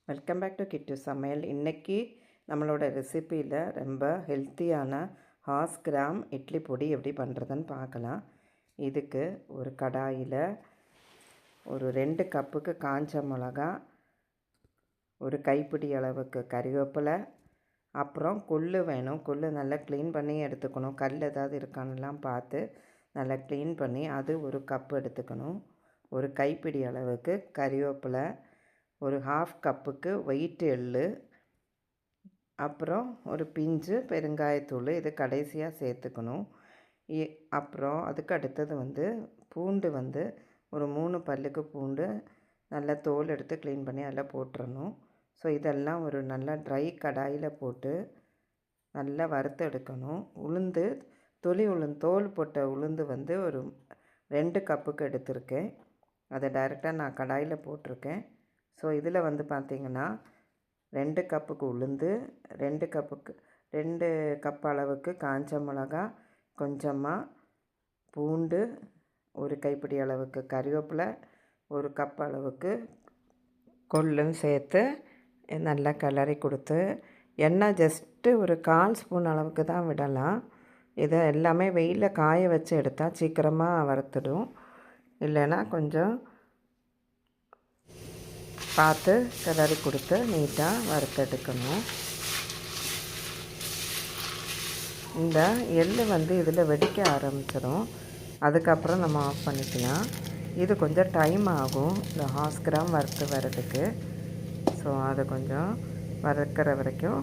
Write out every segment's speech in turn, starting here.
Welcome back to கிட்டு சமையல். இன்றைக்கி நம்மளோட ரெசிப்பியில் ரொம்ப ஹெல்த்தியான ஹாஸ் கிராம் இட்லி பொடி எப்படி பண்ணுறதுன்னு பார்க்கலாம். இதுக்கு ஒரு கடாயில் ஒரு 2 கப்புக்கு காஞ்ச மிளகா, ஒரு கைப்பிடி அளவுக்கு கறிவேப்பிலை, அப்புறம் கொள்ளு வேணும். கொள்ளு நல்லா க்ளீன் பண்ணி எடுத்துக்கணும். கல் ஏதாவது இருக்கான்னுலாம் பார்த்து நல்லா க்ளீன் பண்ணி அது ஒரு கப் எடுத்துக்கணும். ஒரு கைப்பிடி அளவுக்கு கறிவேப்பிலை, ஒரு 1/2 கப்புக்கு ஒயிட் எள்ளு, அப்புறம் ஒரு பிஞ்சு பெருங்காயத்தூள் இது கடைசியாக சேர்த்துக்கணும். அப்புறம் அதுக்கு அடுத்தது பூண்டு ஒரு 3 பல்லுக்கு பூண்டு நல்லா தோல் எடுத்து க்ளீன் பண்ணி அதில் போட்டுறணும். ஸோ இதெல்லாம் ஒரு நல்லா ட்ரை கடாயில் போட்டு நல்லா வறுத்து எடுக்கணும். உளுந்து தோல் போட்ட உளுந்து ஒரு 2 கப்புக்கு எடுத்திருக்கேன். அதை டைரெக்டாக நான் கடாயில் போட்டிருக்கேன். ஸோ இதில் பார்த்திங்கன்னா 2 கப்புக்கு உளுந்து, 2 கப் அளவுக்கு காஞ்ச மிளகா, கொஞ்சமாக பூண்டு, ஒரு கைப்பிடி அளவுக்கு கறிவேப்பிலை, ஒரு கப் அளவுக்கு கொள்ளும் சேர்த்து நல்லா கிளறி கொடுத்து எண்ணெய் ஜஸ்ட்டு ஒரு 1/4 ஸ்பூன் அளவுக்கு தான் விடலாம். இதை எல்லாமே வெயிலில் காய வச்சு எடுத்தால் சீக்கிரமாக வறுத்துடும். இல்லைன்னா கொஞ்சம் பார்த்து கிளறி கொடுத்து நீட்டாக வறுத்தெடுக்கணும். இந்த எள்ளு இதில் வெடிக்க ஆரம்பிச்சிடும். அதுக்கப்புறம் நம்ம ஆஃப் பண்ணிக்கலாம். இது கொஞ்சம் டைம் ஆகும் இந்த 1/2 கிராம் வறுத்து வர்றதுக்கு. ஸோ அதை கொஞ்சம் வறுக்கிற வரைக்கும்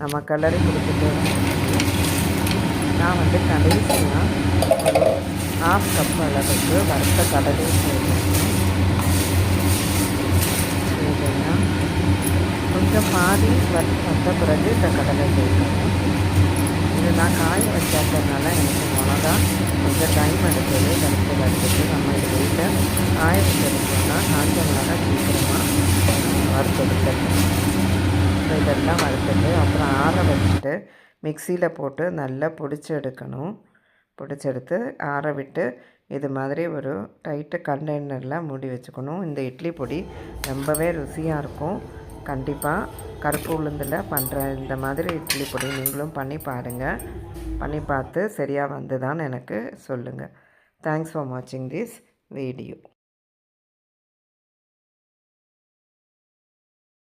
நம்ம கிளறி கொடுத்துட்டு நான் கடைசியாக ஒரு 1/2 கப் அளவுக்கு வறுத்த கடலையும் சேர்த்துக்கணும். கொஞ்சம் பாதி வந்த பிறகு இந்த கடலை சேர்க்கணும். இது நான் காய வச்சாக்கிறதுனால எனக்கு மிளகா கொஞ்சம் டைம் எடுத்தது வறுத்துட்டு நம்ம இது வீட்டில் காய வச்சுருக்கோம்னா காஞ்ச மிளகா சீக்கிரமாக வறுத்தெடுத்துடணும். ஸோ இதெல்லாம் வறுத்துட்டு அப்புறம் ஆற வச்சுட்டு மிக்சியில் போட்டு நல்லா பொடிச்செடுத்து ஆற விட்டு இது மாதிரி ஒரு டைட்டு கண்டெய்னரில் மூடி வச்சுக்கணும். இந்த இட்லி பொடி ரொம்பவே ருசியாக இருக்கும். கண்டிப்பாக கருப்பு உளுந்தில் பண்ணுற இந்த மாதிரி இட்லி பொடி நீங்களும் பண்ணி பாருங்கள். பண்ணி பார்த்து சரியாக வந்துதான்னு எனக்கு சொல்லுங்கள். தேங்க்ஸ் ஃபார் வாட்சிங் திஸ் வீடியோ.